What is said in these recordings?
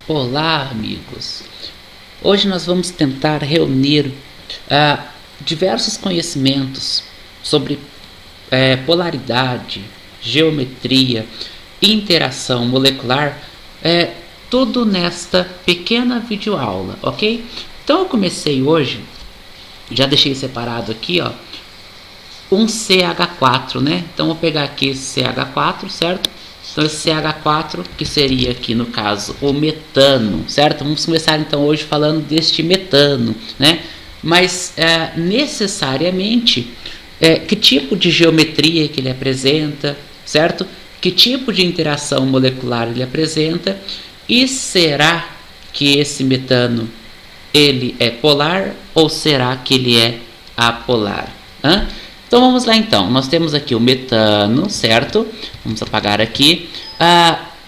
Olá, amigos! Hoje nós vamos tentar reunir diversos conhecimentos sobre polaridade, geometria, interação molecular, tudo nesta pequena videoaula, ok? Então eu comecei hoje, já deixei separado aqui, ó, um CH4, né? Então vou pegar aqui esse CH4, certo? Então esse CH4, que seria aqui no caso o metano, certo? Vamos começar então hoje falando deste metano, né? Mas necessariamente que tipo de geometria que ele apresenta, certo? Que tipo de interação molecular ele apresenta, e será que esse metano ele é polar ou será que ele é apolar? Então vamos lá então, nós temos aqui o metano, certo? Vamos apagar aqui.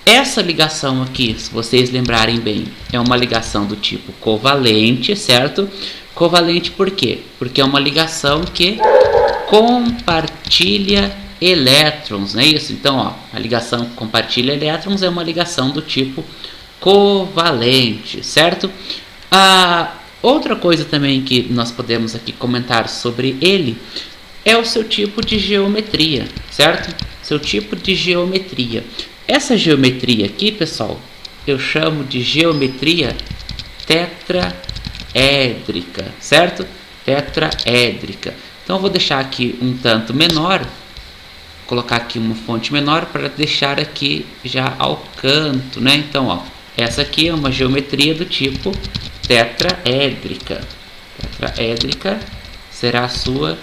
Essa ligação aqui, se vocês lembrarem bem, é uma ligação do tipo covalente, certo? Covalente por quê? Porque é uma ligação que compartilha elétrons, não é isso? Então, ó, a ligação que compartilha elétrons é uma ligação do tipo covalente, certo? Outra coisa também que nós podemos aqui comentar sobre ele é o seu tipo de geometria, certo? Seu tipo de geometria. Essa geometria aqui, pessoal, eu chamo de geometria tetraédrica, certo? Tetraédrica. Então eu vou deixar aqui um tanto menor, colocar aqui uma fonte menor para deixar aqui já ao canto, né? Então, ó, essa aqui é uma geometria do tipo tetraédrica. Tetraédrica será a sua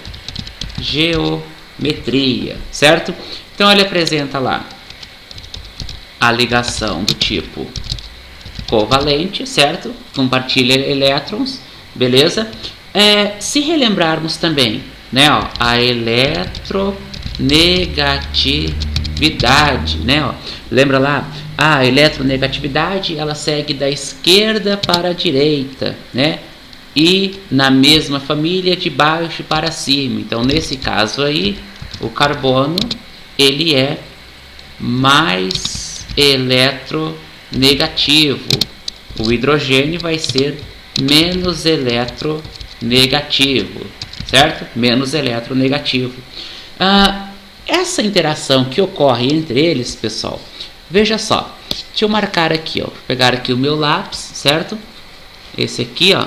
geometria, certo? Então ele apresenta lá a ligação do tipo covalente, certo? Compartilha elétrons, beleza? Se relembrarmos também, né, ó, a eletronegatividade, né, ó, lembra lá? A eletronegatividade, ela segue da esquerda para a direita, né? E na mesma família de baixo para cima. Então nesse caso aí o carbono ele é mais eletronegativo, o hidrogênio vai ser menos eletronegativo, certo? Menos eletronegativo. Essa interação que ocorre entre eles, pessoal, veja só, deixa eu marcar aqui, ó, vou pegar aqui o meu lápis, certo? Esse aqui, ó,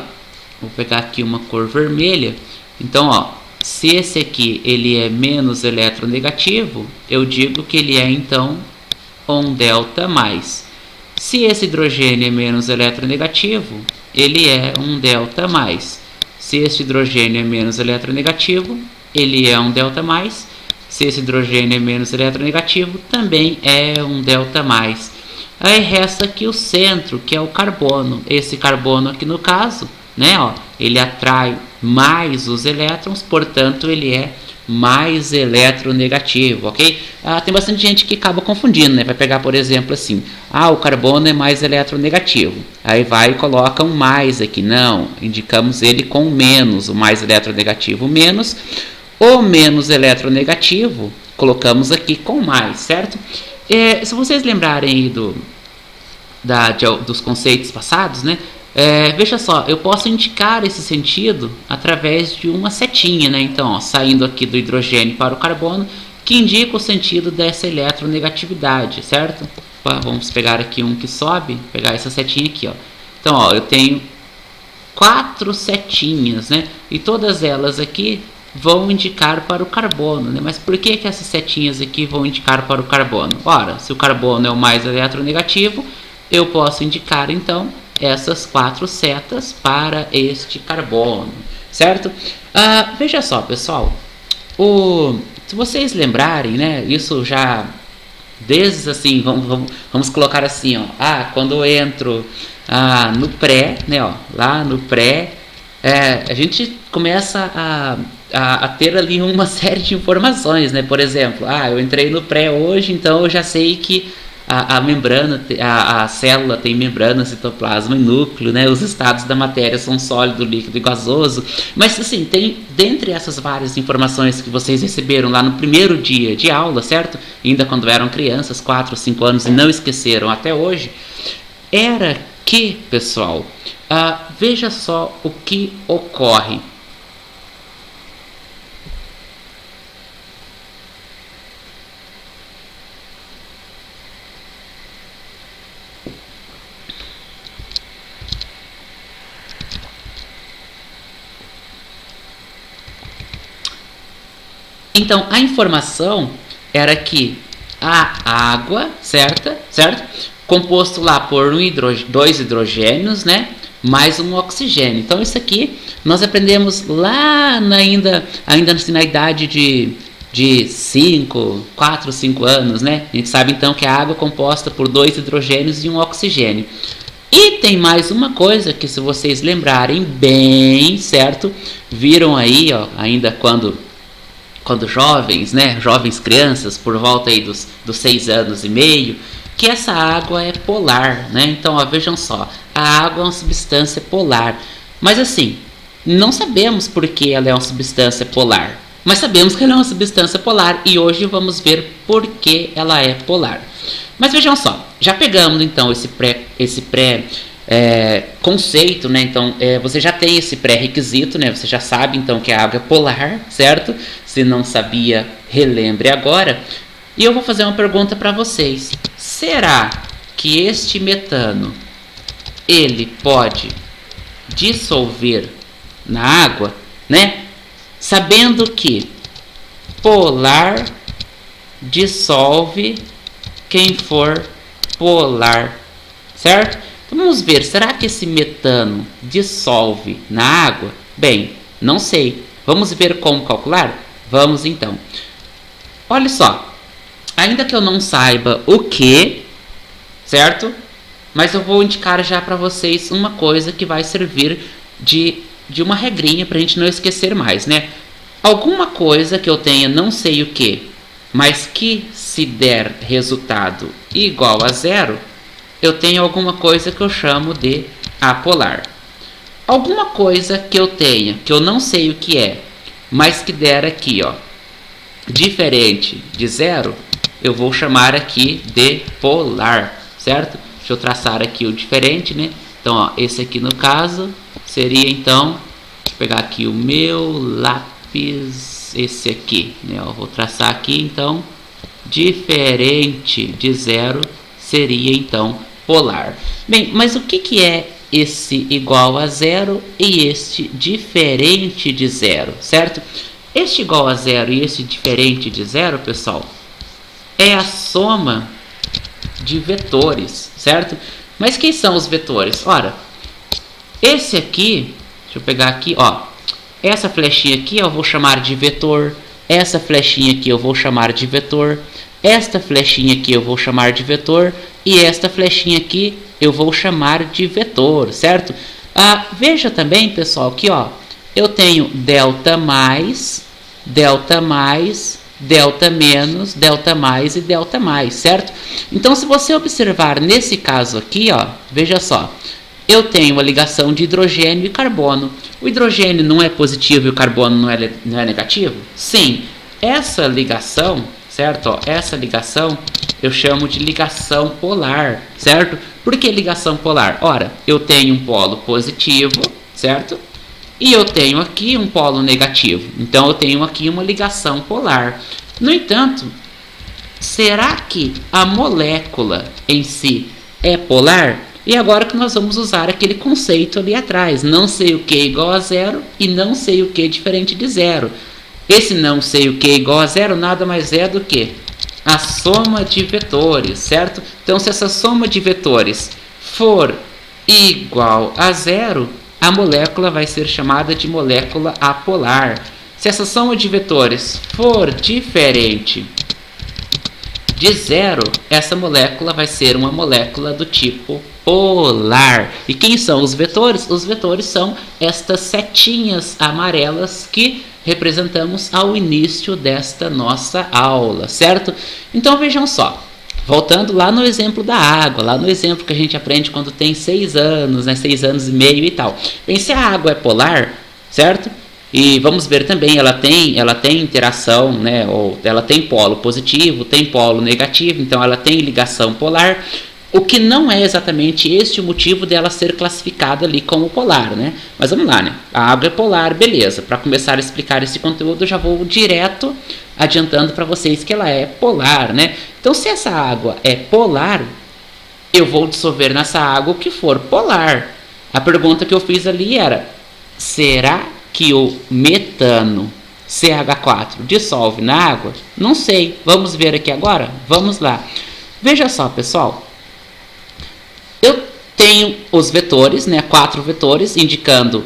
vou pegar aqui uma cor vermelha. Então, ó, se esse aqui ele é menos eletronegativo, eu digo que ele é então um delta mais. Se esse hidrogênio é menos eletronegativo, ele é um delta mais. Se esse hidrogênio é menos eletronegativo, ele é um delta mais. Se esse hidrogênio é menos eletronegativo, também é um delta mais. Aí resta aqui o centro, que é o carbono. Esse carbono aqui no caso, né, ó, ele atrai mais os elétrons, portanto ele é mais eletronegativo, ok? Tem bastante gente que acaba confundindo, né? Vai pegar, por exemplo, assim, o carbono é mais eletronegativo, aí vai e coloca um mais aqui. Não, indicamos ele com menos, o mais eletronegativo menos, o menos eletronegativo colocamos aqui com mais, certo? Se vocês lembrarem aí dos conceitos passados, né? Veja só, eu posso indicar esse sentido através de uma setinha, né? Então, ó, saindo aqui do hidrogênio para o carbono, que indica o sentido dessa eletronegatividade, certo? Vamos pegar aqui um que sobe, pegar essa setinha aqui, ó. Então, ó, eu tenho 4 setinhas, né? E todas elas aqui vão indicar para o carbono, né? Mas por que essas setinhas aqui vão indicar para o carbono? Ora, se o carbono é o mais eletronegativo, eu posso indicar então essas 4 setas para este carbono, certo? Veja só, pessoal, se vocês lembrarem, né, isso já desde assim, vamos colocar assim, ó, quando eu entro no pré, né, ó, lá no pré, a gente começa a ter ali uma série de informações, né? Por exemplo, eu entrei no pré hoje, então eu já sei que a membrana, a célula tem membrana, citoplasma e núcleo, né? Os estados da matéria são sólido, líquido e gasoso. Mas assim, tem dentre essas várias informações que vocês receberam lá no primeiro dia de aula, certo? Ainda quando eram crianças, 4 ou 5 anos, e não esqueceram até hoje, era que, pessoal, veja só o que ocorre. Então, a informação era que a água, certo? Composto lá por dois hidrogênios, né? Mais um oxigênio. Então, isso aqui nós aprendemos lá ainda na idade de 4, 5 anos, né? A gente sabe então que a água é composta por 2 hidrogênios e um oxigênio. E tem mais uma coisa que, se vocês lembrarem bem, certo? Viram aí, ó, ainda quando jovens, né, jovens crianças, por volta aí dos 6 anos e meio, que essa água é polar, né? Então, ó, vejam só, a água é uma substância polar, mas assim, não sabemos por que ela é uma substância polar, mas sabemos que ela é uma substância polar e hoje vamos ver por que ela é polar. Mas vejam só, já pegamos então esse pré conceito, né? Então você já tem esse pré-requisito, né? Você já sabe então que a água é polar, certo? Se não sabia, relembre agora. E eu vou fazer uma pergunta para vocês. Será que este metano ele pode dissolver na água, né? Sabendo que polar dissolve quem for polar, certo? Então vamos ver, será que esse metano dissolve na água? Bem, não sei. Vamos ver como calcular? Vamos então. Olha só, ainda que eu não saiba o que, certo? Mas eu vou indicar já para vocês uma coisa que vai servir de uma regrinha para a gente não esquecer mais, né? Alguma coisa que eu tenha não sei o que, mas que se der resultado igual a zero, eu tenho alguma coisa que eu chamo de apolar. Alguma coisa que eu tenha, que eu não sei o que é, mas que der aqui, ó, diferente de zero, eu vou chamar aqui de polar, certo? Deixa eu traçar aqui o diferente, né? Então, ó, esse aqui no caso seria então, deixa eu pegar aqui o meu lápis, esse aqui, né? Eu vou traçar aqui, então, diferente de zero seria então polar. Bem, mas o que é esse igual a zero e este diferente de zero, certo? Este igual a zero e este diferente de zero, pessoal, é a soma de vetores, certo? Mas quem são os vetores? Ora, esse aqui, deixa eu pegar aqui, ó, essa flechinha aqui eu vou chamar de vetor, essa flechinha aqui eu vou chamar de vetor, esta flechinha aqui eu vou chamar de vetor e esta flechinha aqui eu vou chamar de vetor, certo? Veja também, pessoal, que ó, eu tenho delta mais, delta mais, delta menos, delta mais e delta mais, certo? Então, se você observar nesse caso aqui, ó, veja só, eu tenho a ligação de hidrogênio e carbono. O hidrogênio não é positivo e o carbono não é negativo? Sim, essa ligação, certo? Ó, essa ligação eu chamo de ligação polar, certo? Por que ligação polar? Ora, eu tenho um polo positivo, certo? E eu tenho aqui um polo negativo. Então, eu tenho aqui uma ligação polar. No entanto, será que a molécula em si é polar? E agora que nós vamos usar aquele conceito ali atrás. Não sei o que é igual a zero e não sei o que é diferente de zero. Esse não sei o que é igual a zero nada mais é do que a soma de vetores, certo? Então, se essa soma de vetores for igual a zero, a molécula vai ser chamada de molécula apolar. Se essa soma de vetores for diferente de zero, essa molécula vai ser uma molécula do tipo polar. E quem são os vetores? Os vetores são estas setinhas amarelas que representamos ao início desta nossa aula, certo? Então vejam só, voltando lá no exemplo da água, lá no exemplo que a gente aprende quando tem 6 anos, né, 6 anos e meio e tal. Bem, se a água é polar, certo? E vamos ver também, ela tem interação, né, ou ela tem polo positivo, tem polo negativo, então ela tem ligação polar. O que não é exatamente este o motivo dela ser classificada ali como polar, né? Mas vamos lá, né? A água é polar, beleza. Para começar a explicar esse conteúdo, eu já vou direto adiantando para vocês que ela é polar, né? Então, se essa água é polar, eu vou dissolver nessa água o que for polar. A pergunta que eu fiz ali era: será que o metano CH4 dissolve na água? Não sei. Vamos ver aqui agora? Vamos lá. Veja só, pessoal. Eu tenho os vetores, né? 4 vetores indicando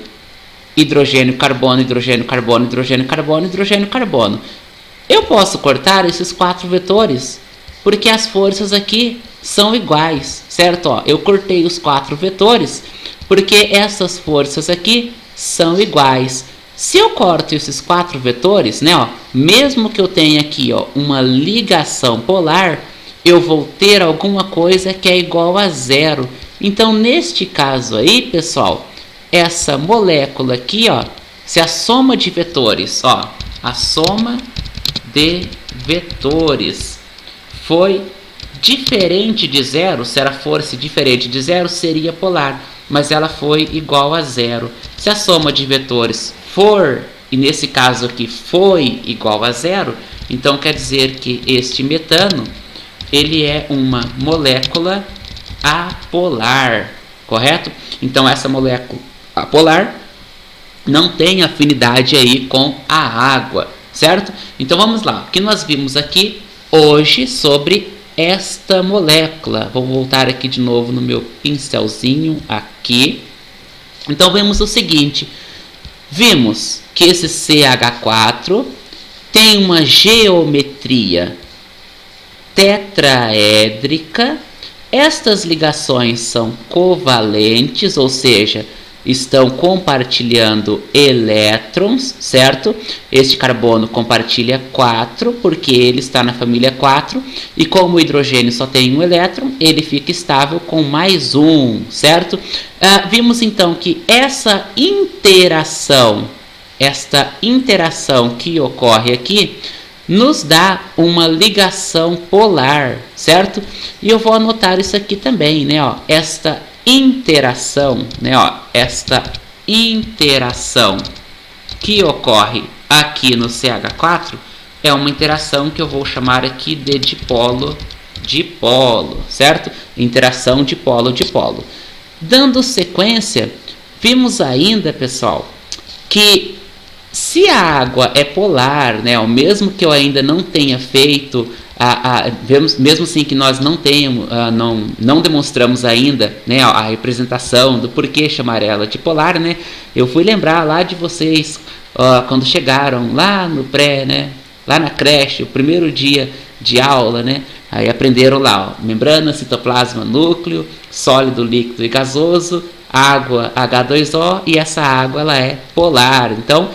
hidrogênio, carbono, hidrogênio, carbono, hidrogênio, carbono, hidrogênio, carbono. Eu posso cortar esses 4 vetores porque as forças aqui são iguais, certo? Ó, eu cortei os 4 vetores porque essas forças aqui são iguais. Se eu corto esses 4 vetores, né, ó, mesmo que eu tenha aqui, ó, uma ligação polar, eu vou ter alguma coisa que é igual a zero. Então, neste caso aí, pessoal, essa molécula aqui, ó, se a soma de vetores, ó, a soma de vetores foi diferente de zero, se ela fosse diferente de zero, seria polar, mas ela foi igual a zero. Se a soma de vetores for, e nesse caso aqui foi igual a zero, então quer dizer que este metano, ele é uma molécula apolar, correto? Então essa molécula apolar não tem afinidade aí com a água, certo? Então vamos lá, o que nós vimos aqui hoje sobre esta molécula. Vou voltar aqui de novo no meu pincelzinho aqui. Então vemos o seguinte, vimos que esse CH4 tem uma geometria tetraédrica. Estas ligações são covalentes, ou seja, estão compartilhando elétrons, certo? Este carbono compartilha 4, porque ele está na família 4, e como o hidrogênio só tem um elétron, ele fica estável com mais um, certo? Vimos então que esta interação que ocorre aqui, nos dá uma ligação polar, certo? E eu vou anotar isso aqui também, né? Ó, esta interação, né? Ó, esta interação que ocorre aqui no CH4 é uma interação que eu vou chamar aqui de dipolo-dipolo, certo? Interação dipolo-dipolo. Dando sequência, vimos ainda, pessoal, que se a água é polar, né, mesmo que eu ainda não tenha feito, mesmo assim que nós não tenhamos, não demonstramos ainda, né, a representação do porquê chamar ela de polar, né, eu fui lembrar lá de vocês quando chegaram lá no pré, né, lá na creche, o primeiro dia de aula, né, aí aprenderam lá, ó, membrana, citoplasma, núcleo, sólido, líquido e gasoso, água H2O, e essa água ela é polar. Então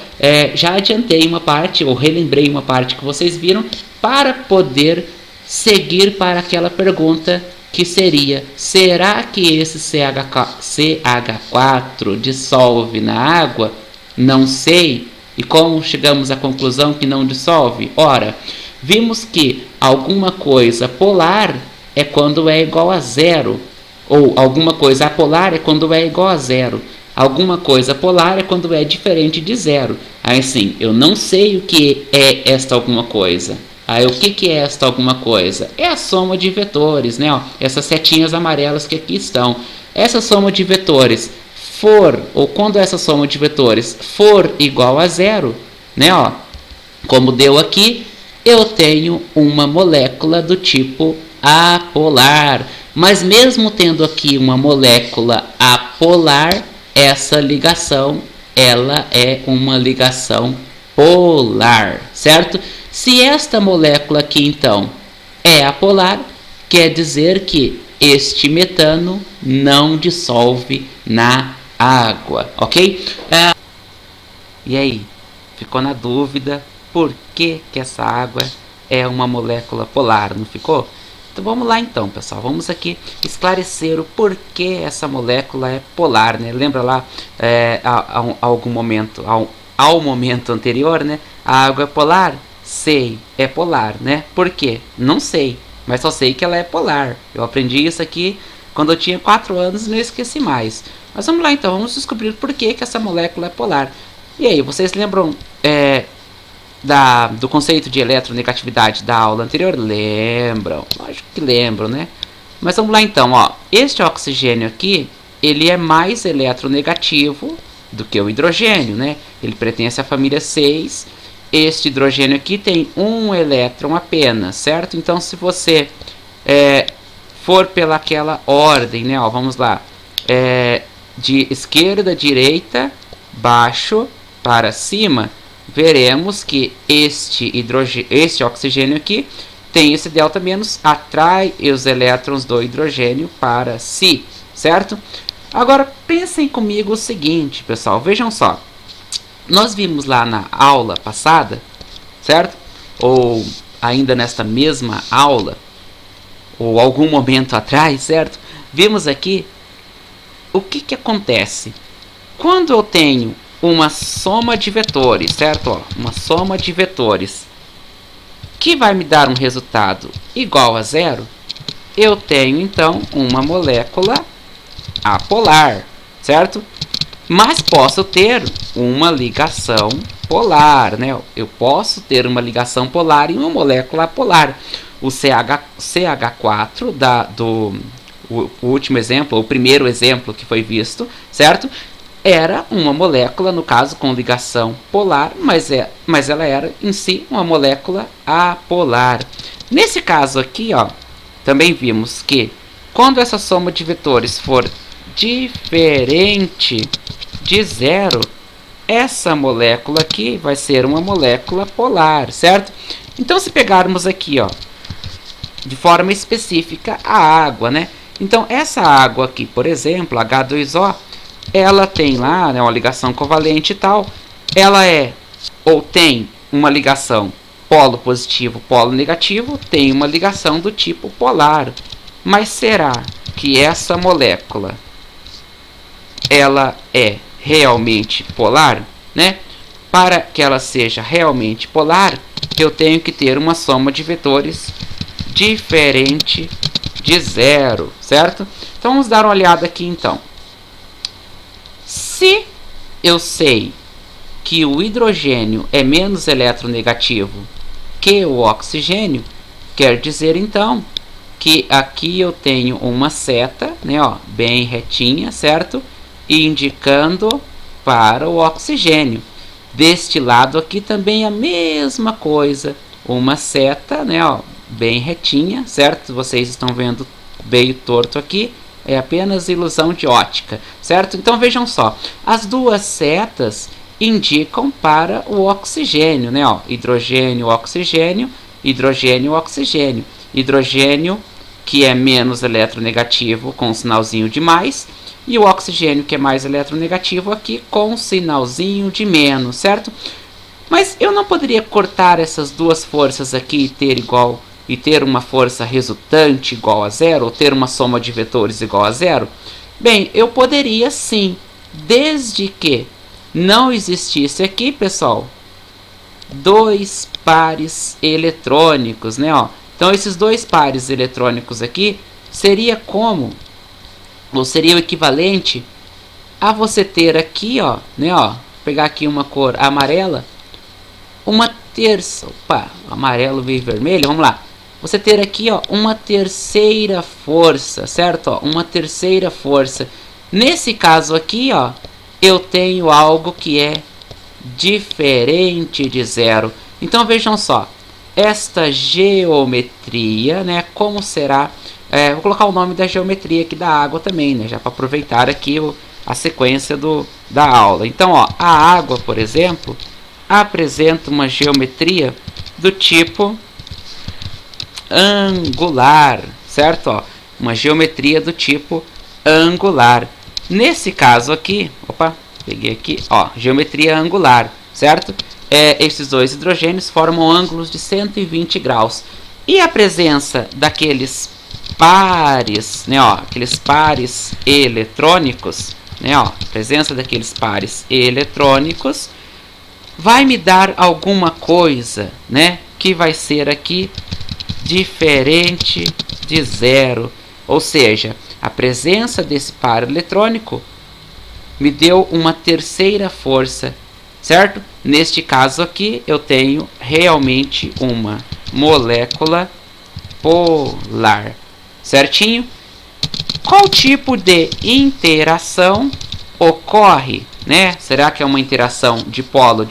já adiantei uma parte, ou relembrei uma parte que vocês viram, para poder seguir para aquela pergunta que seria: será que esse CH4 dissolve na água? Não sei. E como chegamos à conclusão que não dissolve? Ora, vimos que alguma coisa polar é quando é igual a zero, ou alguma coisa apolar é quando é igual a zero. Alguma coisa polar é quando é diferente de zero. Aí sim, eu não sei o que é esta alguma coisa. Aí o que é esta alguma coisa? É a soma de vetores, né? Ó, essas setinhas amarelas que aqui estão. Essa soma de vetores for, ou quando essa soma de vetores for igual a zero, né? Ó, como deu aqui, eu tenho uma molécula do tipo apolar. Mas mesmo tendo aqui uma molécula apolar, essa ligação, ela é uma ligação polar, certo? Se esta molécula aqui, então, é apolar, quer dizer que este metano não dissolve na água, ok? E aí, ficou na dúvida por que essa água é uma molécula polar, não ficou? Então vamos lá então, pessoal, vamos aqui esclarecer o porquê essa molécula é polar, né? Lembra lá, ao momento anterior, né? A água é polar? Sei, é polar, né? Por quê? Não sei, mas só sei que ela é polar. Eu aprendi isso aqui quando eu tinha 4 anos e não esqueci mais. Mas vamos lá então, vamos descobrir por que essa molécula é polar. E aí, vocês lembram do conceito de eletronegatividade da aula anterior? Lembram? Lógico que lembram, né? Mas vamos lá então, ó. Este oxigênio aqui, ele é mais eletronegativo do que o hidrogênio, né? Ele pertence à família 6. Este hidrogênio aqui tem um elétron apenas, certo? Então, se você for pelaquela ordem, né? Ó, vamos lá. De esquerda, direita, baixo para cima, veremos que este oxigênio aqui tem esse delta menos, atrai os elétrons do hidrogênio para si, certo? Agora, pensem comigo o seguinte, pessoal, vejam só. Nós vimos lá na aula passada, certo? Ou ainda nesta mesma aula, ou algum momento atrás, certo? Vimos aqui o que acontece quando eu tenho uma soma de vetores, certo? Ó, uma soma de vetores que vai me dar um resultado igual a zero. Eu tenho então uma molécula apolar, certo? Mas posso ter uma ligação polar, né? Eu posso ter uma ligação polar em uma molécula apolar. O CH4 o último exemplo, o primeiro exemplo que foi visto, certo? Era uma molécula, no caso, com ligação polar, mas ela era em si uma molécula apolar. Nesse caso aqui, ó, também vimos que quando essa soma de vetores for diferente de zero, essa molécula aqui vai ser uma molécula polar, certo? Então, se pegarmos aqui, ó, de forma específica, a água, né? Então, essa água aqui, por exemplo, H2O, ela tem lá, né, uma ligação covalente e tal, ela ou tem uma ligação polo positivo, polo negativo, tem uma ligação do tipo polar. Mas será que essa molécula, ela é realmente polar, né? Para que ela seja realmente polar, eu tenho que ter uma soma de vetores diferente de zero, certo? Então, vamos dar uma olhada aqui, então. Se eu sei que o hidrogênio é menos eletronegativo que o oxigênio, quer dizer, então, que aqui eu tenho uma seta, né, ó, bem retinha, certo? Indicando para o oxigênio. Deste lado aqui também a mesma coisa, uma seta, né, ó, bem retinha, certo? Vocês estão vendo meio torto aqui, é apenas ilusão de ótica, certo? Então vejam só, as duas setas indicam para o oxigênio, né? Ó, hidrogênio, oxigênio, hidrogênio, oxigênio. Hidrogênio que é menos eletronegativo com um sinalzinho de mais, e o oxigênio que é mais eletronegativo aqui com um sinalzinho de menos, certo? Mas eu não poderia cortar essas duas forças aqui e ter uma força resultante igual a zero, ou ter uma soma de vetores igual a zero? Bem, eu poderia sim, desde que não existisse aqui, pessoal, dois pares eletrônicos, né? Ó. Então, esses dois pares eletrônicos aqui seria como, ou seria o equivalente a você ter aqui, ó, né? Ó, pegar aqui uma cor amarela, uma terça, opa, amarelo e vermelho, vamos lá. Você ter aqui, ó, uma terceira força, certo? Ó, uma terceira força. Nesse caso aqui, ó, eu tenho algo que é diferente de zero. Então vejam só, esta geometria, né? Como será? Vou colocar o nome da geometria aqui da água também, né? Já para aproveitar aqui a sequência da aula. Então, ó, a água, por exemplo, apresenta uma geometria do tipo angular, certo? Ó, uma geometria do tipo angular. Nesse caso aqui, opa, peguei aqui, ó, geometria angular, certo? Esses dois hidrogênios formam ângulos de 120 graus. E a presença daqueles pares, né, ó, aqueles pares eletrônicos, né, ó, a presença daqueles pares eletrônicos vai me dar alguma coisa, né, que vai ser aqui diferente de zero. Ou seja, a presença desse par eletrônico me deu uma terceira força, certo? Neste caso aqui, eu tenho realmente uma molécula polar, certinho? Qual tipo de interação ocorre, né? Será que é uma interação de polo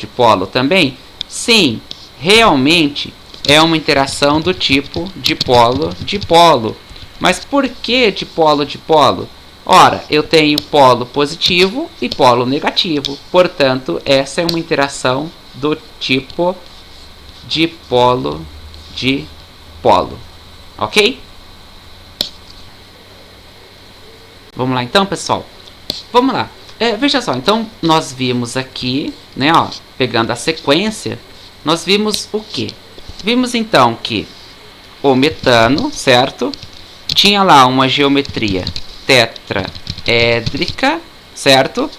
também? Sim, realmente é uma interação do tipo de polo. Mas por que de polo? Ora, eu tenho polo positivo e polo negativo. Portanto, essa é uma interação do tipo de polo. Ok? Vamos lá então, pessoal? Vamos lá. Veja só, então nós vimos aqui, né, ó, pegando a sequência, nós vimos o quê? Vimos então que o metano, certo? Tinha lá uma geometria tetraédrica, certo?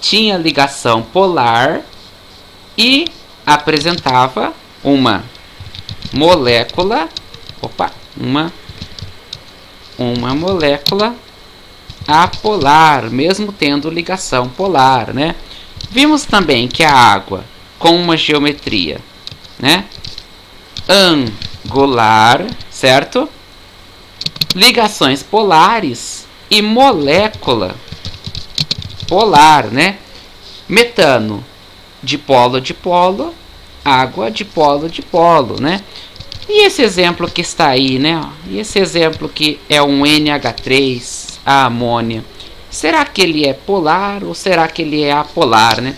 Tinha ligação polar e apresentava uma molécula, uma molécula apolar, mesmo tendo ligação polar, né? Vimos também que a água com uma geometria, né, angular, certo? Ligações polares e molécula polar, né? Metano de polo, água de polo, né? E esse exemplo que está aí, né? E esse exemplo que é um NH3, a amônia. Será que ele é polar ou será que ele é apolar, né?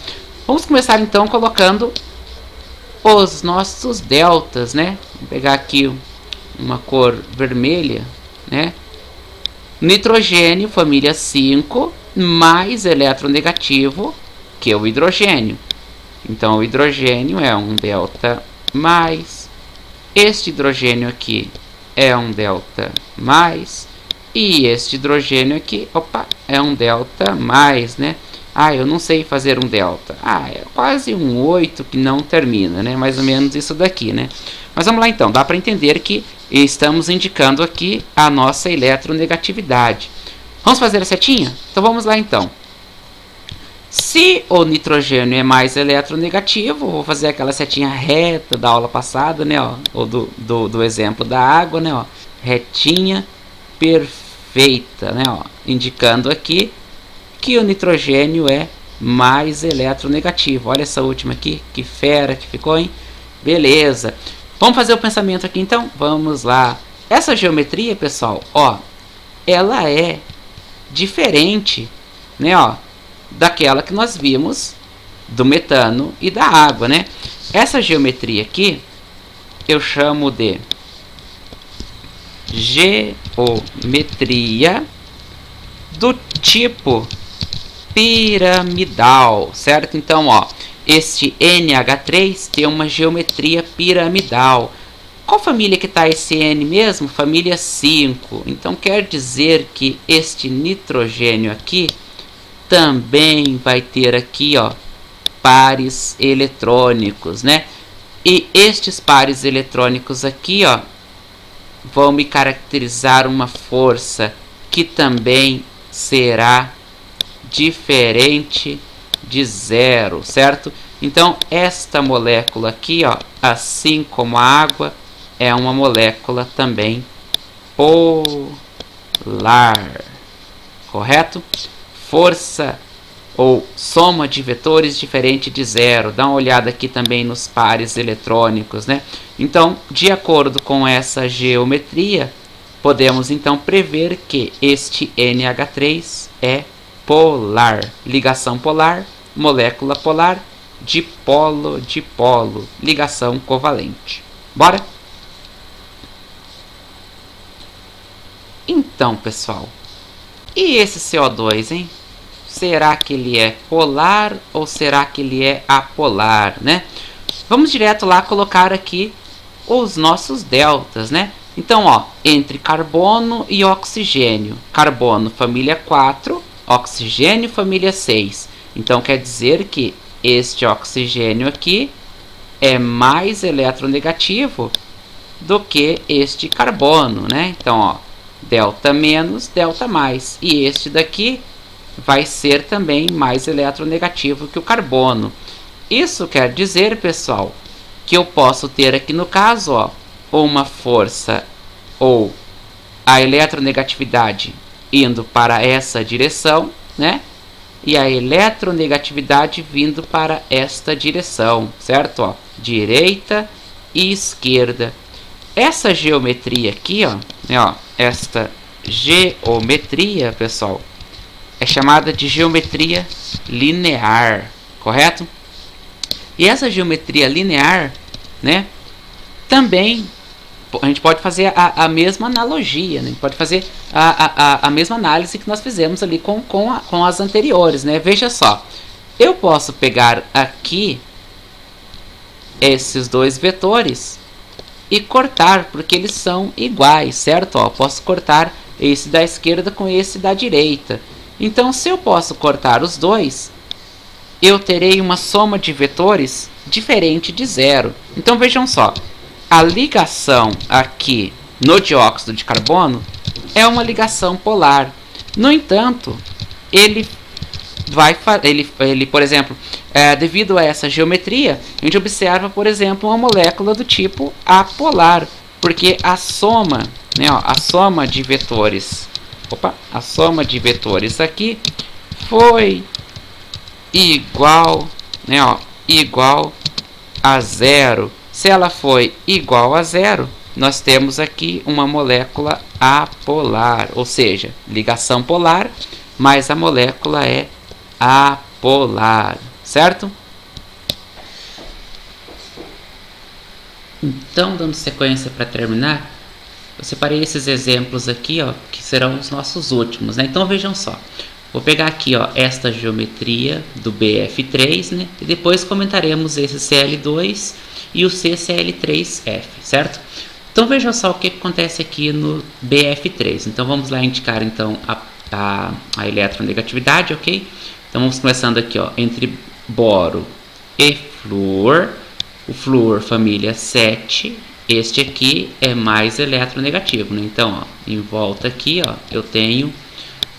Vamos começar então colocando os nossos deltas, né? Vou pegar aqui uma cor vermelha, né? Nitrogênio, família 5, mais eletronegativo que o hidrogênio. Então, o hidrogênio é um delta mais. Este hidrogênio aqui é um delta mais. E este hidrogênio aqui, é um delta mais, né? Eu não sei fazer um delta. É quase um 8 que não termina, né? Mais ou menos isso daqui, né? Mas vamos lá então, dá para entender que estamos indicando aqui a nossa eletronegatividade. Vamos fazer a setinha? Então vamos lá então. Se o nitrogênio é mais eletronegativo, vou fazer aquela setinha reta da aula passada, né? Ó, ou do exemplo da água, né? Ó, retinha perfeita, né? Ó, indicando aqui que o nitrogênio é mais eletronegativo. Olha essa última aqui, que fera que ficou, hein? Beleza. Vamos fazer o pensamento aqui então? Vamos lá. Essa geometria, pessoal, ó, ela é diferente, né, ó, daquela que nós vimos do metano e da água, né? Essa geometria aqui eu chamo de geometria do tipo piramidal, certo? Então, ó, este NH3 tem uma geometria piramidal. Qual família que está esse N mesmo? Família 5. Então, quer dizer que este nitrogênio aqui também vai ter aqui, ó, pares eletrônicos, né? E estes pares eletrônicos aqui, ó, vão me caracterizar uma força que também será diferente de zero, certo? Então, esta molécula aqui, ó, assim como a água, é uma molécula também polar, correto? Força ou soma de vetores diferente de zero. Dá uma olhada aqui também nos pares eletrônicos, né? Então, de acordo com essa geometria, podemos então prever que este NH3 é polar. Ligação polar, molécula polar, dipolo, ligação covalente. Bora? Então, pessoal, e esse CO2, hein? Será que ele é polar ou será que ele é apolar, né? Vamos direto lá colocar aqui os nossos deltas, né? Então, ó, entre carbono e oxigênio. Carbono, família 4, oxigênio, família 6. Então, quer dizer que este oxigênio aqui é mais eletronegativo do que este carbono, né? Então, ó, delta menos, delta mais. E este daqui vai ser também mais eletronegativo que o carbono. Isso quer dizer, pessoal, que eu posso ter aqui no caso, ó, uma força ou a eletronegatividade indo para essa direção, né? E a eletronegatividade vindo para esta direção, certo? Ó, direita e esquerda. Essa geometria aqui, ó, né, ó, esta geometria, pessoal, é chamada de geometria linear, correto? E essa geometria linear, né, também a gente pode fazer a mesma analogia, né? A gente pode fazer a mesma análise que nós fizemos ali com as anteriores, né? Veja só, eu posso pegar aqui esses dois vetores e cortar, porque eles são iguais, certo? Ó, posso cortar esse da esquerda com esse da direita. Então, se eu posso cortar os dois, eu terei uma soma de vetores diferente de zero. Então, vejam só, a ligação aqui no dióxido de carbono é uma ligação polar. No entanto, ele, por exemplo, devido a essa geometria, a gente observa, por exemplo, uma molécula do tipo apolar, porque a soma, né, ó, a soma de vetores, a soma de vetores aqui foi igual, né, ó, igual a zero. Se ela foi igual a zero, nós temos aqui uma molécula apolar, ou seja, ligação polar, mas a molécula é apolar, certo? Então, dando sequência para terminar, eu separei esses exemplos aqui, ó, que serão os nossos últimos, né? Então, vejam só. Vou pegar aqui, ó, esta geometria do BF3, né? E depois comentaremos esse Cl2 e o CCl3F, certo? Então vejam só o que acontece aqui no BF3. Então vamos lá indicar então a eletronegatividade, ok? Então vamos começando aqui, ó, entre boro e flúor. O flúor família 7, este aqui é mais eletronegativo, né? Então, ó, em volta aqui, ó, eu tenho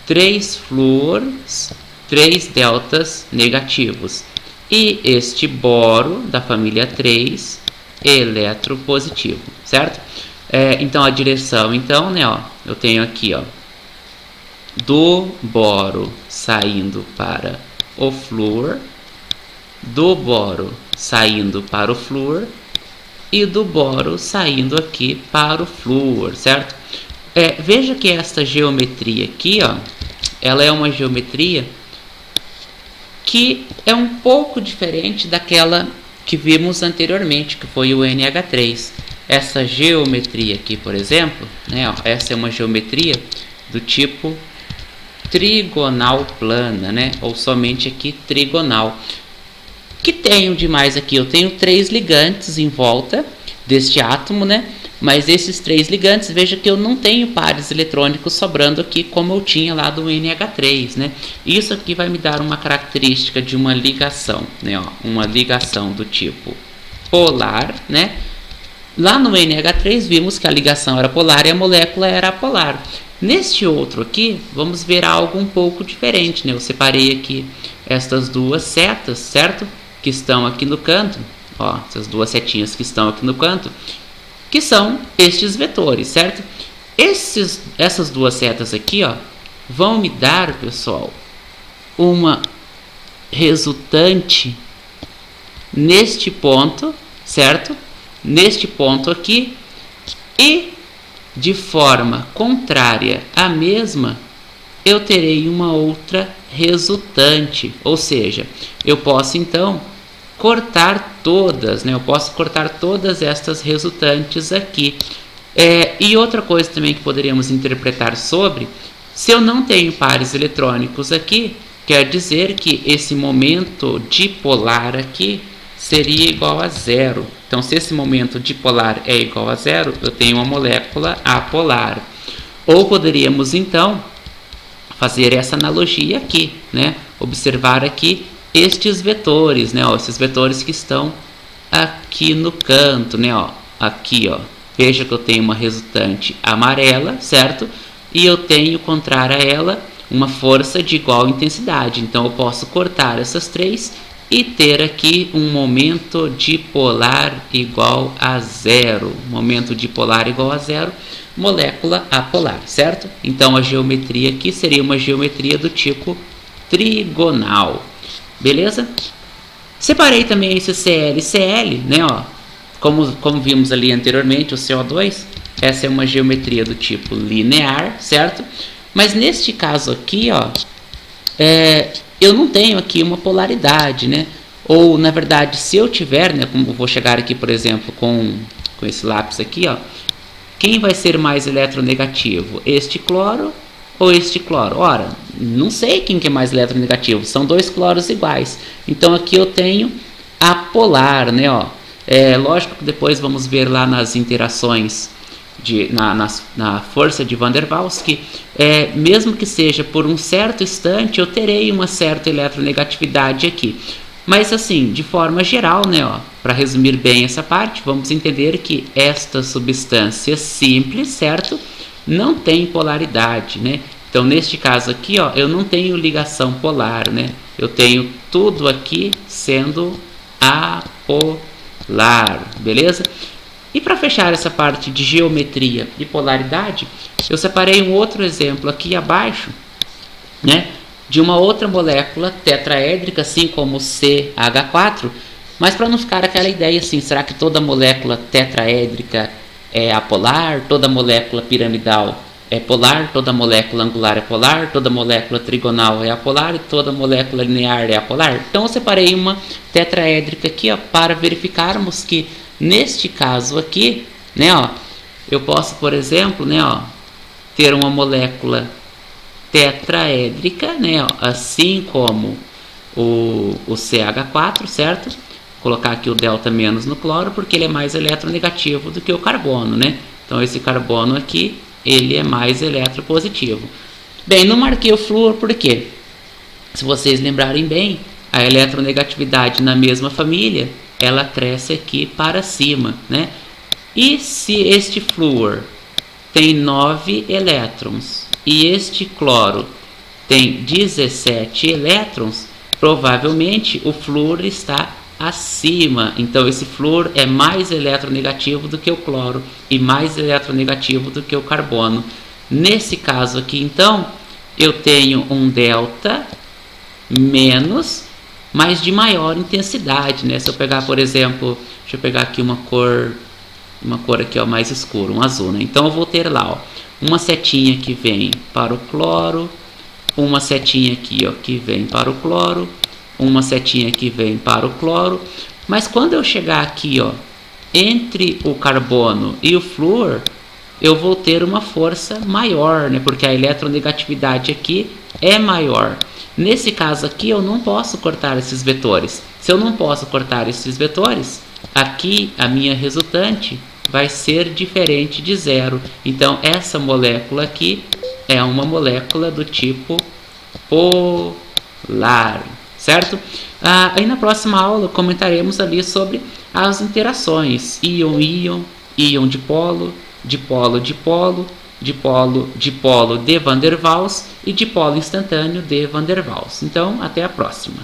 3 flúors, 3 deltas negativos. E este boro da família 3 eletropositivo, certo? Então a direção, então, né, ó, eu tenho aqui, ó, do boro saindo para o flúor, do boro saindo para o flúor e do boro saindo aqui para o flúor, certo? Veja que esta geometria aqui, ó, ela é uma geometria que é um pouco diferente daquela que vimos anteriormente, que foi o NH3. Essa geometria aqui, por exemplo, né, ó, essa é uma geometria do tipo trigonal plana, né, ou somente aqui trigonal. O que tenho demais aqui? Eu tenho 3 ligantes em volta deste átomo, né? Mas esses 3 ligantes, veja que eu não tenho pares eletrônicos sobrando aqui como eu tinha lá do NH3, né? Isso aqui vai me dar uma característica de uma ligação, né? Ó, uma ligação do tipo polar, né? Lá no NH3 vimos que a ligação era polar e a molécula era apolar. Neste outro aqui, vamos ver algo um pouco diferente, né? Eu separei aqui estas duas setas, certo? Que estão aqui no canto, ó, essas duas setinhas que estão aqui no canto, que são estes vetores, certo? Essas duas setas aqui, ó, vão me dar, pessoal, uma resultante neste ponto, certo? Neste ponto aqui, e de forma contrária à mesma, eu terei uma outra resultante, ou seja, eu posso então cortar todas, né? Eu posso cortar todas estas resultantes aqui. E outra coisa também que poderíamos interpretar sobre, se eu não tenho pares eletrônicos aqui, quer dizer que esse momento dipolar aqui seria igual a zero. Então, se esse momento dipolar é igual a zero, eu tenho uma molécula apolar. Ou poderíamos então fazer essa analogia aqui, né? Observar aqui estes vetores, né? Ó, esses vetores que estão aqui no canto, né? Ó, aqui, ó. veja que eu tenho uma resultante amarela, certo? E eu tenho contrária a ela uma força de igual intensidade. Então eu posso cortar essas três e ter aqui um momento dipolar igual a zero. Momento dipolar igual a zero, molécula apolar, certo? Então a geometria aqui seria uma geometria do tipo trigonal. Beleza? Separei também esse Cl e Cl, né? Ó, como vimos ali anteriormente, o CO2, essa é uma geometria do tipo linear, certo? Mas neste caso aqui, ó, eu não tenho aqui uma polaridade, né? Ou, na verdade, se eu tiver, né, como eu vou chegar aqui, por exemplo, com esse lápis aqui, ó, quem vai ser mais eletronegativo? Este cloro ou este cloro? Ora, não sei quem que é mais eletronegativo, são dois cloros iguais. Então aqui eu tenho apolar, né? Ó. Lógico que depois vamos ver lá nas interações na força de Van der Waals que mesmo que seja por um certo instante eu terei uma certa eletronegatividade aqui, mas assim, de forma geral, né, para resumir bem essa parte, vamos entender que esta substância simples, certo, não tem polaridade, né? Então neste caso aqui, ó, eu não tenho ligação polar, né? Eu tenho tudo aqui sendo apolar, beleza? E para fechar essa parte de geometria e polaridade, eu separei um outro exemplo aqui abaixo, né, de uma outra molécula tetraédrica, assim como o CH4, mas para não ficar aquela ideia assim, será que toda molécula tetraédrica é apolar, toda molécula piramidal é polar, toda molécula angular é polar, toda molécula trigonal é apolar e toda molécula linear é apolar? Então eu separei uma tetraédrica aqui, ó, para verificarmos que neste caso aqui, né, ó, eu posso, por exemplo, né, ó, ter uma molécula tetraédrica, né, ó, assim como o CH4, certo? Colocar aqui o delta menos no cloro, porque ele é mais eletronegativo do que o carbono, né? Então esse carbono aqui, ele é mais eletropositivo. Bem, não marquei o flúor porque, se vocês lembrarem bem, a eletronegatividade na mesma família, ela cresce aqui para cima, né? E se este flúor tem 9 elétrons e este cloro tem 17 elétrons, provavelmente o flúor está acima. Então esse flúor é mais eletronegativo do que o cloro e mais eletronegativo do que o carbono. Nesse caso aqui, então, eu tenho um delta menos, mas de maior intensidade, né? Se eu pegar, por exemplo, deixa eu pegar aqui uma cor aqui, ó, mais escura, um azul, né? Então eu vou ter lá, ó, uma setinha que vem para o cloro, uma setinha aqui, ó, que vem para o cloro, uma setinha que vem para o cloro, mas quando eu chegar aqui, ó, entre o carbono e o flúor, eu vou ter uma força maior, né? Porque a eletronegatividade aqui é maior. Nesse caso aqui eu não posso cortar esses vetores. Se eu não posso cortar esses vetores, aqui a minha resultante vai ser diferente de zero. Então essa molécula aqui é uma molécula do tipo polar, certo? Aí na próxima aula comentaremos ali sobre as interações íon-íon, íon-dipolo, dipolo-dipolo, dipolo-dipolo de Van der Waals e dipolo instantâneo de Van der Waals. Então, até a próxima.